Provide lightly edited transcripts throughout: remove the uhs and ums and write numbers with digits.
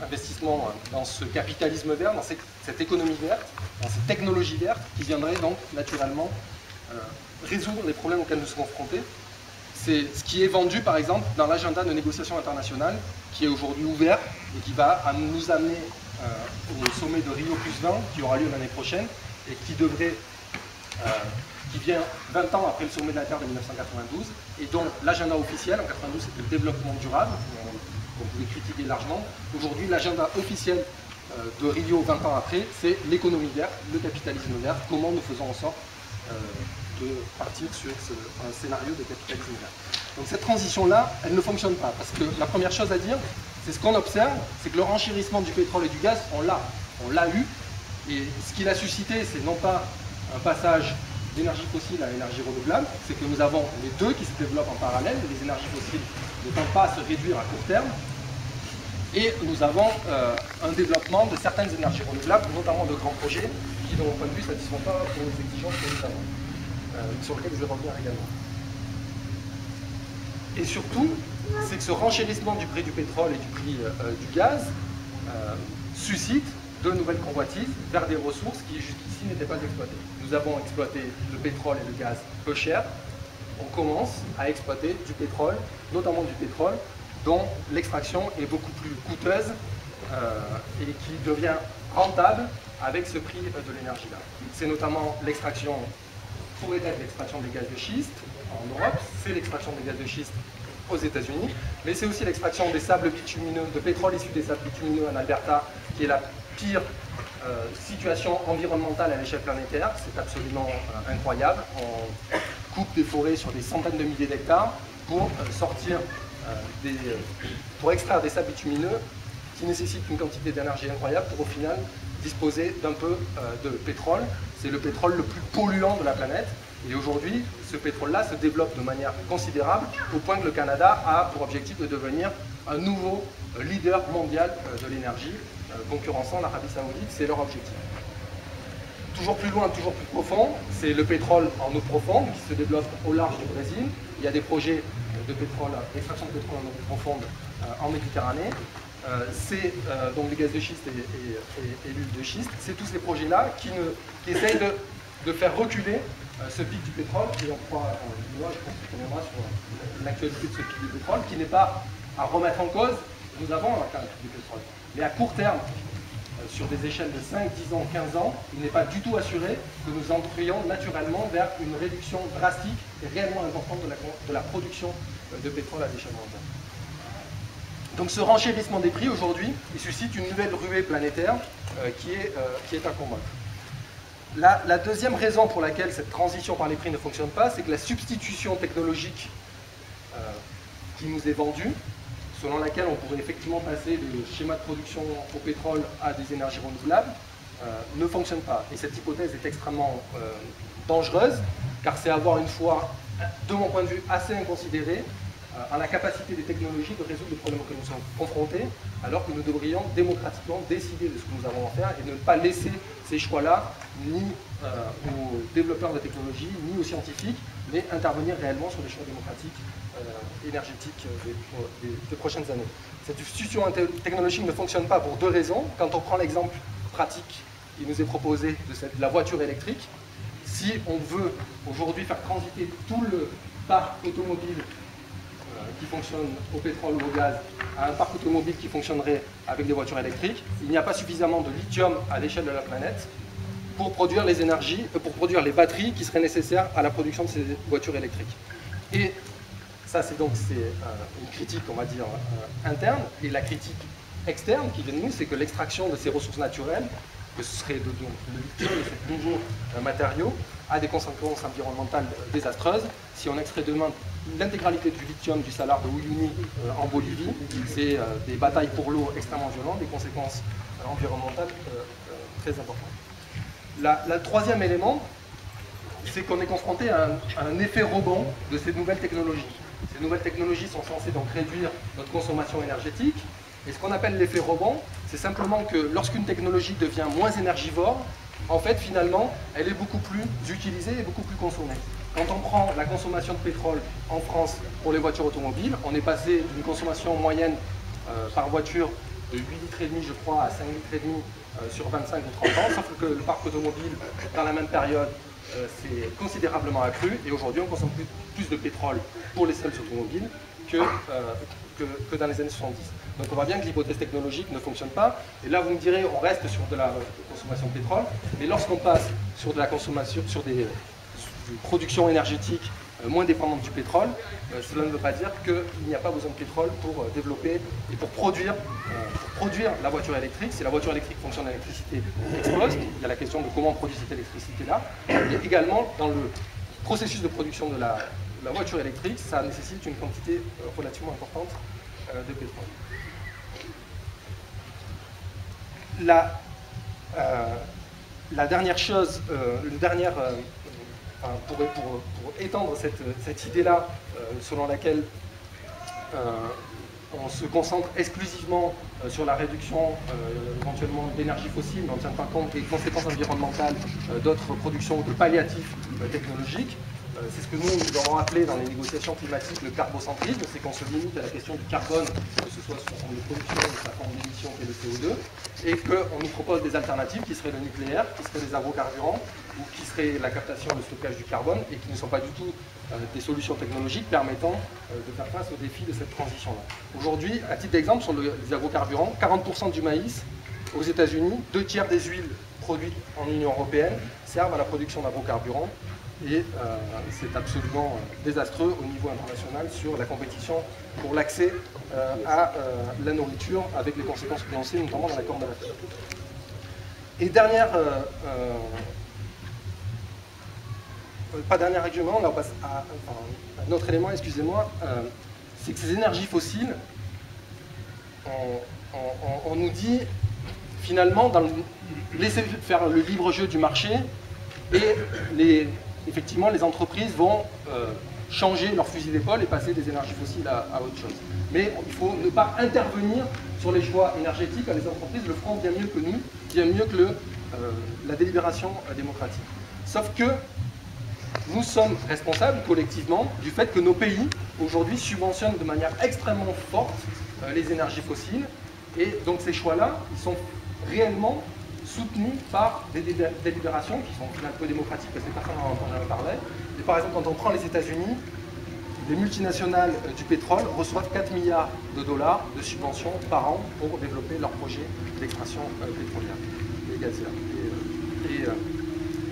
investissement dans ce capitalisme vert, dans cette économie verte, dans cette technologie verte, qui viendrait donc naturellement résoudre les problèmes auxquels nous sommes confrontés. C'est ce qui est vendu, par exemple, dans l'agenda de négociation internationale, qui est aujourd'hui ouvert et qui va nous amener au sommet de Rio + 20, qui aura lieu l'année prochaine, et qui vient 20 ans après le sommet de la Terre de 1992, et dont l'agenda officiel, en 92, c'était le développement durable, qu'on pouvait critiquer largement. Aujourd'hui, l'agenda officiel de Rio 20 ans après, c'est l'économie verte, le capitalisme vert, comment nous faisons en sorte de partir sur un scénario de capitalisme vert. Donc cette transition-là, elle ne fonctionne pas, parce que la première chose à dire, c'est ce qu'on observe, c'est que le renchérissement du pétrole et du gaz, on l'a eu, et ce qu'il a suscité, c'est non pas un passage d'énergie fossile à énergie renouvelable, c'est que nous avons les deux qui se développent en parallèle, les énergies fossiles ne tendent pas à se réduire à court terme, et nous avons un développement de certaines énergies renouvelables, notamment de grands projets, qui, de mon point de vue, ne satisfont pas aux exigences que nous avons, sur lesquelles je vais revenir également. Et surtout, c'est que ce renchérissement du prix du pétrole et du prix du gaz suscite de nouvelles convoitises vers des ressources qui jusqu'ici n'étaient pas exploitées. Nous avons exploité le pétrole et le gaz peu cher. On commence à exploiter du pétrole, notamment du pétrole, dont l'extraction est beaucoup plus coûteuse et qui devient rentable avec ce prix de l'énergie-là. C'est notamment l'extraction, pourrait être l'extraction des gaz de schiste en Europe, c'est l'extraction des gaz de schiste aux États-Unis, mais c'est aussi l'extraction des sables bitumineux, de pétrole issu des sables bitumineux en Alberta, qui est la pire situation environnementale à l'échelle planétaire. C'est absolument incroyable. On coupe des forêts sur des centaines de milliers d'hectares pour pour extraire des sables bitumineux qui nécessitent une quantité d'énergie incroyable pour au final disposer d'un peu de pétrole. C'est le pétrole le plus polluant de la planète. Et aujourd'hui, ce pétrole-là se développe de manière considérable, au point que le Canada a pour objectif de devenir un nouveau leader mondial de l'énergie, concurrençant l'Arabie Saoudite, c'est leur objectif. Toujours plus loin, toujours plus profond, c'est le pétrole en eau profonde qui se développe au large du Brésil. Il y a des projets de pétrole, d'extraction de pétrole en eau profonde en Méditerranée. C'est donc les gaz de schiste et l'huile de schiste. C'est tous ces projets-là qui essayent de faire reculer ce pic du pétrole, et on croit, moi je pense qu'on reviendra sur l'actualité de ce pic du pétrole, qui n'est pas à remettre en cause. Nous avons un pic du pétrole. Mais à court terme, sur des échelles de 5, 10 ans, 15 ans, il n'est pas du tout assuré que nous entrions naturellement vers une réduction drastique et réellement importante de la production de pétrole à l'échelle mondiale. Donc ce renchérissement des prix aujourd'hui, il suscite une nouvelle ruée planétaire qui est à combattre. La deuxième raison pour laquelle cette transition par les prix ne fonctionne pas, c'est que la substitution technologique qui nous est vendue, selon laquelle on pourrait effectivement passer de schéma de production au pétrole à des énergies renouvelables, ne fonctionne pas. Et cette hypothèse est extrêmement dangereuse, car c'est avoir une foi, de mon point de vue, assez inconsidérée à la capacité des technologies de résoudre les problèmes auxquels nous sommes confrontés, alors que nous devrions démocratiquement décider de ce que nous avons à faire et ne pas laisser ces choix-là ni aux développeurs de technologies, ni aux scientifiques, mais intervenir réellement sur les choix démocratiques énergétiques des prochaines années. Cette substitution technologique ne fonctionne pas pour deux raisons. Quand on prend l'exemple pratique qui nous est proposé de la voiture électrique, si on veut aujourd'hui faire transiter tout le parc automobile qui fonctionne au pétrole ou au gaz à un parc automobile qui fonctionnerait avec des voitures électriques, il n'y a pas suffisamment de lithium à l'échelle de la planète pour produire les énergies, pour produire les batteries qui seraient nécessaires à la production de ces voitures électriques. Et ça, c'est une critique, on va dire, interne. Et la critique externe qui vient de nous, c'est que l'extraction de ces ressources naturelles, que ce serait le lithium et ces nouveaux matériaux, a des conséquences environnementales désastreuses. Si on extrait demain l'intégralité du lithium du salar de Uyuni en Bolivie, c'est des batailles pour l'eau extrêmement violentes, des conséquences environnementales très importantes. Le troisième élément, c'est qu'on est confronté à un effet rebond de ces nouvelles technologies. Ces nouvelles technologies sont censées donc réduire notre consommation énergétique. Et ce qu'on appelle l'effet rebond, c'est simplement que lorsqu'une technologie devient moins énergivore, en fait, finalement, elle est beaucoup plus utilisée et beaucoup plus consommée. Quand on prend la consommation de pétrole en France pour les voitures automobiles, on est passé d'une consommation moyenne par voiture de 8,5 litres, je crois, à 5,5 litres sur 25 ou 30 ans, sauf que le parc automobile, dans la même période, s'est considérablement accru, et aujourd'hui on consomme plus de pétrole pour les seuls automobiles que dans les années 70. Donc on voit bien que l'hypothèse technologique ne fonctionne pas, et là vous me direz, on reste sur de la consommation de pétrole, mais lorsqu'on passe sur de la consommation, sur des productions énergétiques moins dépendantes du pétrole, cela ne veut pas dire qu'il n'y a pas besoin de pétrole pour développer et pour produire la voiture électrique. Si la voiture électrique fonctionne à l'électricité, explose. Il y a la question de comment on produit cette électricité-là. Et également, dans le processus de production de la voiture électrique, ça nécessite une quantité relativement importante de pétrole. La dernière chose, pour étendre cette idée-là, selon laquelle on se concentre exclusivement sur la réduction éventuellement d'énergie fossile, mais on ne tient pas compte des conséquences environnementales d'autres productions ou de palliatifs technologiques. C'est ce que nous avons appelé dans les négociations climatiques le carbocentrisme, c'est qu'on se limite à la question du carbone, que ce soit sous sa forme de production ou sa forme d'émission qui est le CO2, et qu'on nous propose des alternatives qui seraient le nucléaire, qui seraient les agrocarburants, ou qui seraient la captation et le stockage du carbone, et qui ne sont pas du tout des solutions technologiques permettant de faire face au défi de cette transition-là. Aujourd'hui, à titre d'exemple, sur les agrocarburants, 40% du maïs aux États-Unis, 2/3 des huiles produites en Union européenne servent à la production d'agrocarburants. Et c'est absolument désastreux au niveau international sur la compétition pour l'accès à la nourriture, avec les conséquences que l'on sait, notamment dans la corne de la terre. Et pas dernier argument, là on passe à un autre élément, excusez-moi, c'est que ces énergies fossiles, on nous dit finalement, laisser faire le libre jeu du marché, et effectivement, les entreprises vont changer leur fusil d'épaule et passer des énergies fossiles à autre chose. Mais il faut ne pas intervenir sur les choix énergétiques. Les entreprises le feront bien mieux que nous, bien mieux que la délibération démocratique. Sauf que nous sommes responsables collectivement du fait que nos pays, aujourd'hui, subventionnent de manière extrêmement forte les énergies fossiles. Et donc ces choix-là, ils sont réellement soutenus par des délibérations qui sont un peu démocratiques parce que personne n'en entend jamais parler. Et par exemple, quand on prend les États-Unis, les multinationales du pétrole reçoivent 4 milliards de dollars de subventions par an pour développer leurs projets d'extraction pétrolière et gazière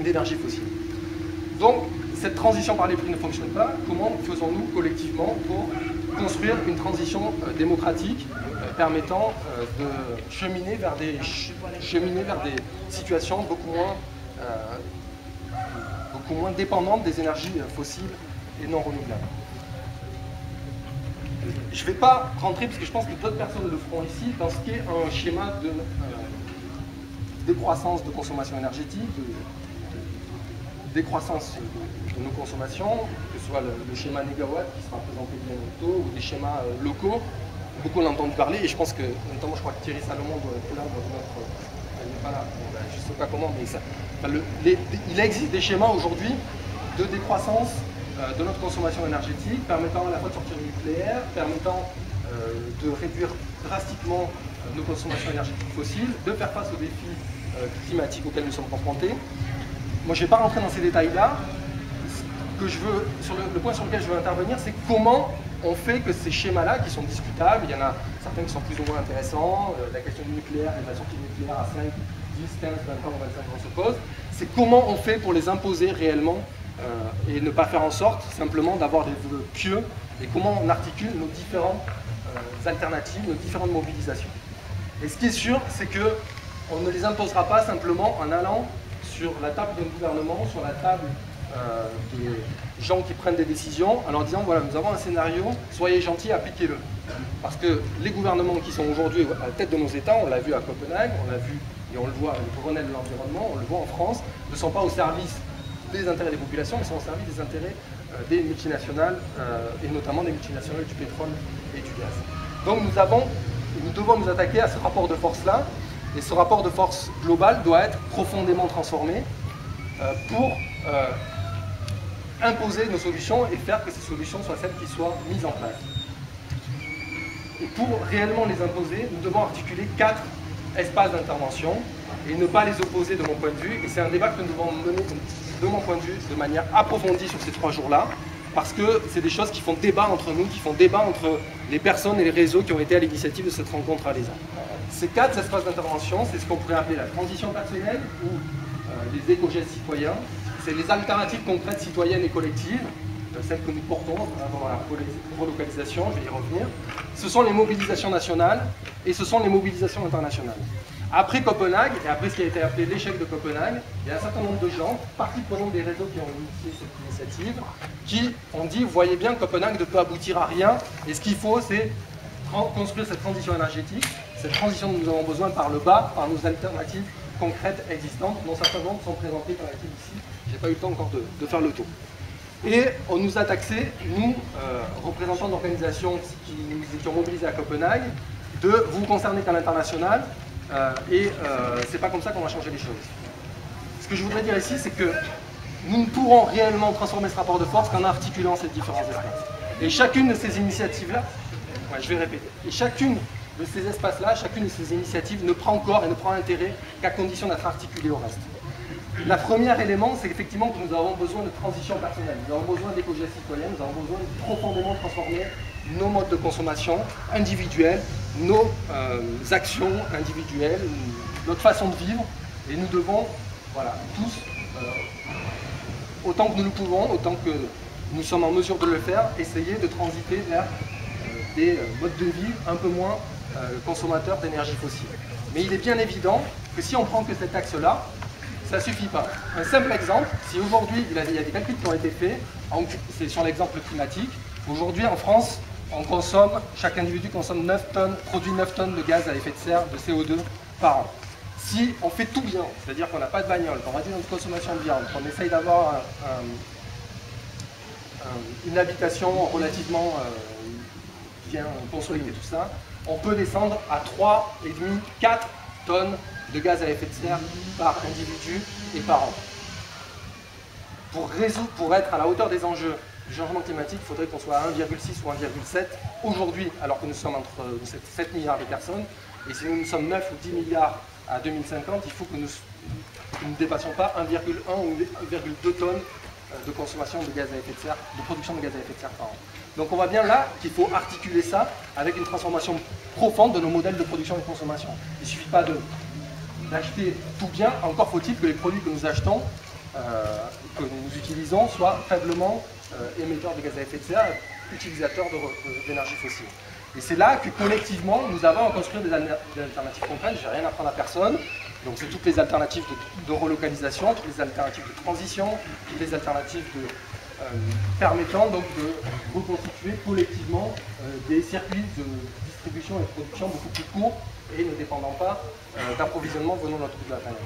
et d'énergie fossile. Donc, cette transition par les prix ne fonctionne pas. Comment faisons-nous collectivement pour construire une transition démocratique permettant de cheminer vers des situations beaucoup moins dépendantes des énergies fossiles et non renouvelables. Je ne vais pas rentrer, parce que je pense que d'autres personnes le feront ici, dans ce qui est un schéma de décroissance de consommation énergétique, de décroissance de nos consommations, que ce soit le schéma négawatt qui sera présenté bientôt, ou des schémas locaux. Beaucoup en ont entendu parler, et je pense que, notamment je crois que Thierry Salomon doit être là dans notre... Elle n'est pas là, je ne sais pas comment, mais ça, il existe des schémas aujourd'hui de décroissance de notre consommation énergétique, permettant à la fois de sortir du nucléaire, permettant de réduire drastiquement nos consommations énergétiques fossiles, de faire face aux défis climatiques auxquels nous sommes confrontés. Moi, je ne vais pas rentrer dans ces détails-là. Le point sur lequel je veux intervenir, c'est comment on fait que ces schémas-là, qui sont discutables, il y en a certains qui sont plus ou moins intéressants, la question du nucléaire et de la sortie du nucléaire à 5, 10, 15, 20 ans, 25 ans se pose, c'est comment on fait pour les imposer réellement et ne pas faire en sorte simplement d'avoir des vœux pieux, et comment on articule nos différentes alternatives, nos différentes mobilisations. Et ce qui est sûr, c'est qu'on ne les imposera pas simplement en allant sur la table d'un gouvernement, sur la table des gens qui prennent des décisions, en leur disant voilà, nous avons un scénario, soyez gentils, appliquez-le. Parce que les gouvernements qui sont aujourd'hui à la tête de nos États, on l'a vu à Copenhague, on l'a vu et on le voit avec le Grenelle de l'environnement, on le voit en France, ne sont pas au service des intérêts des populations, mais sont au service des intérêts des multinationales, et notamment des multinationales du pétrole et du gaz. Donc nous devons nous attaquer à ce rapport de force-là, et ce rapport de force global doit être profondément transformé pour imposer nos solutions et faire que ces solutions soient celles qui soient mises en place. Et pour réellement les imposer, nous devons articuler 4 espaces d'intervention et ne pas les opposer de mon point de vue. Et c'est un débat que nous devons mener, de mon point de vue, de manière approfondie sur ces 3 jours-là, parce que c'est des choses qui font débat entre nous, qui font débat entre les personnes et les réseaux qui ont été à l'initiative de cette rencontre à l'ESA. Ces 4 espaces d'intervention, c'est ce qu'on pourrait appeler la transition personnelle ou les éco-gestes citoyens. C'est les alternatives concrètes citoyennes et collectives, celles que nous portons dans la relocalisation, je vais y revenir. Ce sont les mobilisations nationales et ce sont les mobilisations internationales. Après Copenhague, et après ce qui a été appelé l'échec de Copenhague, il y a un certain nombre de gens, parties prenantes des réseaux qui ont initié cette initiative, qui ont dit, vous voyez bien, Copenhague ne peut aboutir à rien, et ce qu'il faut, c'est construire cette transition énergétique, cette transition dont nous avons besoin par le bas, par nos alternatives concrètes existantes, dont certains nombres sont présentés par l'équipe ici. Je n'ai pas eu le temps encore de faire le tour. Et on nous a taxé, nous, représentants d'organisations qui nous étions mobilisés à Copenhague, de vous concerner qu'à l'international, c'est pas comme ça qu'on va changer les choses. Ce que je voudrais dire ici, c'est que nous ne pourrons réellement transformer ce rapport de force qu'en articulant ces différents espaces. Et chacune de ces initiatives-là, je vais répéter, et chacune de ces espaces-là, chacune de ces initiatives ne prend corps et ne prend intérêt qu'à condition d'être articulée au reste. Le premier élément, c'est effectivement que nous avons besoin de transition personnelle, nous avons besoin d'éco-gestes citoyens, nous avons besoin de profondément transformer nos modes de consommation individuels, nos actions individuelles, notre façon de vivre, et nous devons, voilà, tous, autant que nous le pouvons, autant que nous sommes en mesure de le faire, essayer de transiter vers des modes de vie un peu moins consommateurs d'énergie fossile. Mais il est bien évident que si on prend que cet axe-là, ça ne suffit pas. Un simple exemple, si aujourd'hui, il y a des calculs qui ont été faits, c'est sur l'exemple climatique, aujourd'hui en France, chaque individu consomme 9 tonnes, produit 9 tonnes de gaz à effet de serre, de CO2 par an. Si on fait tout bien, c'est-à-dire qu'on n'a pas de bagnole, qu'on réduit notre consommation de viande, qu'on essaye d'avoir une habitation relativement bien consolidée, tout ça, on peut descendre à 3,5, 4 tonnes de gaz à effet de serre par individu et par an. Pour être à la hauteur des enjeux du changement climatique, il faudrait qu'on soit à 1,6 ou 1,7 aujourd'hui, alors que nous sommes entre 7 milliards de personnes. Et si nous sommes 9 ou 10 milliards à 2050, il faut que nous ne dépassions pas 1,1 ou 1,2 tonnes de consommation de gaz à effet de serre, de production de gaz à effet de serre par an. Donc on voit bien là qu'il faut articuler ça avec une transformation profonde de nos modèles de production et de consommation. Il ne suffit pas d'acheter tout bien, encore faut-il que les produits que nous achetons, que nous utilisons, soient faiblement émetteurs de gaz à effet de serre, utilisateurs d'énergie fossile. Et c'est là que collectivement, nous avons à construire des alternatives concrètes. Je n'ai rien à apprendre à personne. Donc c'est toutes les alternatives de relocalisation, toutes les alternatives de transition, toutes les alternatives permettant donc de reconstituer collectivement des circuits de distribution et de production beaucoup plus courts et ne dépendant pas d'approvisionnement venant de l'autre bout de la planète.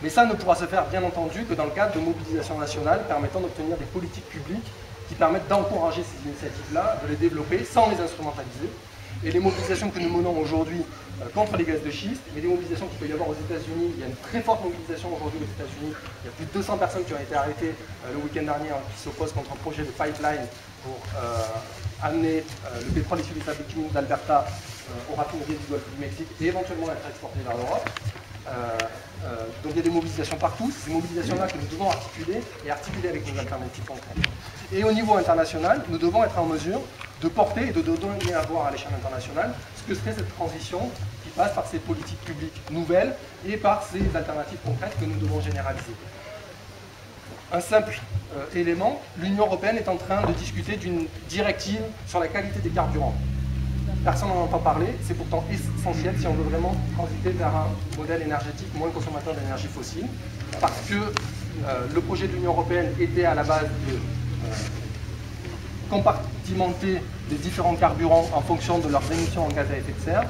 Mais ça ne pourra se faire bien entendu que dans le cadre de mobilisation nationale permettant d'obtenir des politiques publiques qui permettent d'encourager ces initiatives-là, de les développer sans les instrumentaliser. Et les mobilisations que nous menons aujourd'hui contre les gaz de schiste, mais des mobilisations qu'il peut y avoir aux États-Unis, il y a une très forte mobilisation aujourd'hui aux États-Unis, il y a plus de 200 personnes qui ont été arrêtées le week-end dernier qui s'opposent contre un projet de pipeline pour amener le pétrole issu des sables bitumineux d'Alberta aux raffineries du Golfe du Mexique et éventuellement être exporté vers l'Europe. Donc il y a des mobilisations partout, c'est ces mobilisations-là que nous devons articuler et articuler avec nos alternatives concrètes. Et au niveau international, nous devons être en mesure de porter et de donner à voir à l'échelle internationale ce que serait cette transition qui passe par ces politiques publiques nouvelles et par ces alternatives concrètes que nous devons généraliser. Un simple élément, l'Union européenne est en train de discuter d'une directive sur la qualité des carburants. Personne n'en entend parler, c'est pourtant essentiel si on veut vraiment transiter vers un modèle énergétique moins consommateur d'énergie fossile, parce que le projet de l'Union européenne était à la base de compartimenter les différents carburants en fonction de leurs émissions en gaz à effet de serre.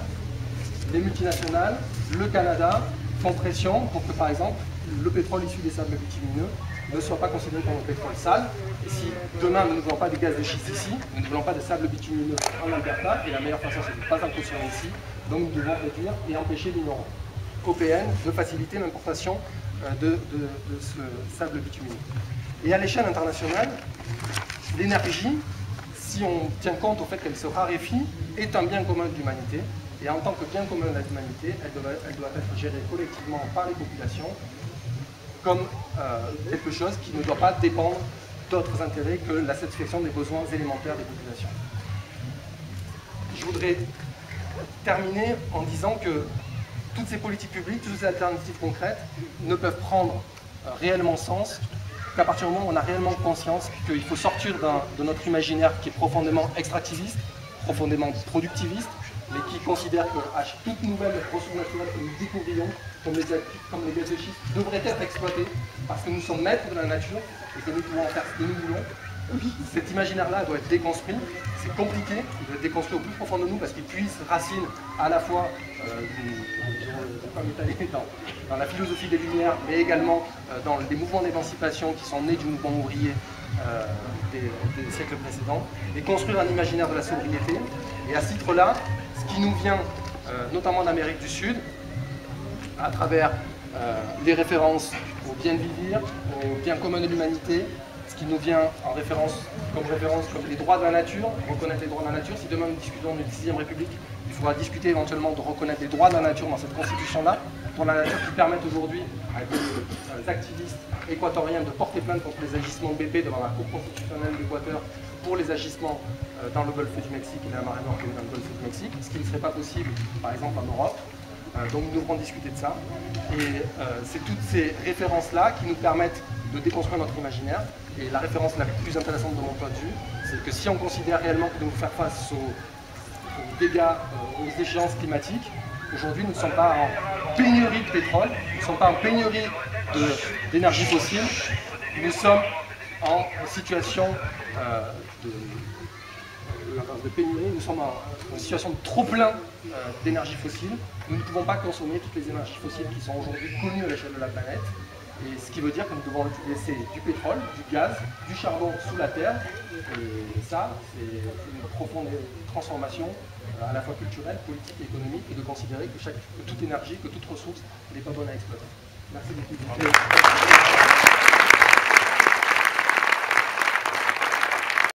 Les multinationales, le Canada, font pression pour que par exemple le pétrole issu des sables bitumineux ne soit pas considéré comme un pétrole sale. Et si demain nous ne voulons pas de gaz de schiste ici, nous ne voulons pas de sable bitumineux en Alberta, et la meilleure façon c'est de ne pas en consommer ici, donc nous devons réduire et empêcher l'Union européenne de faciliter l'importation de ce sable bitumineux. Et à l'échelle internationale, l'énergie, si on tient compte au fait qu'elle se raréfie, est un bien commun de l'humanité. Et en tant que bien commun de l'humanité, elle doit être gérée collectivement par les populations comme quelque chose qui ne doit pas dépendre d'autres intérêts que la satisfaction des besoins élémentaires des populations. Je voudrais terminer en disant que toutes ces politiques publiques, toutes ces alternatives concrètes ne peuvent prendre réellement sens qu'à partir du moment où on a réellement conscience qu'il faut sortir de notre imaginaire qui est profondément extractiviste, profondément productiviste, mais qui considère que toute nouvelle ressource naturelle que nous découvrions, comme les gaz de schiste, devrait être exploitée parce que nous sommes maîtres de la nature et que nous pouvons en faire ce que nous voulons. Cet imaginaire-là doit être déconstruit. C'est compliqué, il doit être déconstruit au plus profond de nous parce qu'il puise racine à la fois dans la philosophie des Lumières, mais également dans les mouvements d'émancipation qui sont nés du mouvement ouvrier des siècles précédents, et construire un imaginaire de la sobriété. Et à ce titre-là, ce qui nous vient notamment d'Amérique du Sud, à travers les références au bien de vivre, au bien commun de l'humanité, ce qui nous vient en référence comme les droits de la nature, reconnaître les droits de la nature. Si demain nous discutons d'une 6e République, il faudra discuter éventuellement de reconnaître les droits de la nature dans cette constitution-là, droits de la nature qui permettent aujourd'hui à des activistes équatoriens de porter plainte contre les agissements de BP devant la Cour constitutionnelle d'Équateur pour les agissements dans le golfe du Mexique et la marée nord dans le golfe du Mexique, ce qui ne serait pas possible par exemple en Europe. Donc nous devrons discuter de ça. Et c'est toutes ces références-là qui nous permettent de déconstruire notre imaginaire. Et la référence la plus intéressante de mon point de vue, c'est que si on considère réellement que nous devons faire face aux dégâts, aux échéances climatiques, aujourd'hui nous ne sommes pas en pénurie de pétrole, nous ne sommes pas en pénurie d'énergie fossile, nous sommes en situation de pénurie, nous sommes en situation de trop-plein d'énergie fossile. Nous ne pouvons pas consommer toutes les énergies fossiles qui sont aujourd'hui connues à l'échelle de la planète. Et ce qui veut dire que nous devons laisser du pétrole, du gaz, du charbon sous la terre. Et ça, c'est une profonde transformation à la fois culturelle, politique et économique, et de considérer que toute énergie, que toute ressource n'est pas bonne à exploiter. Merci beaucoup.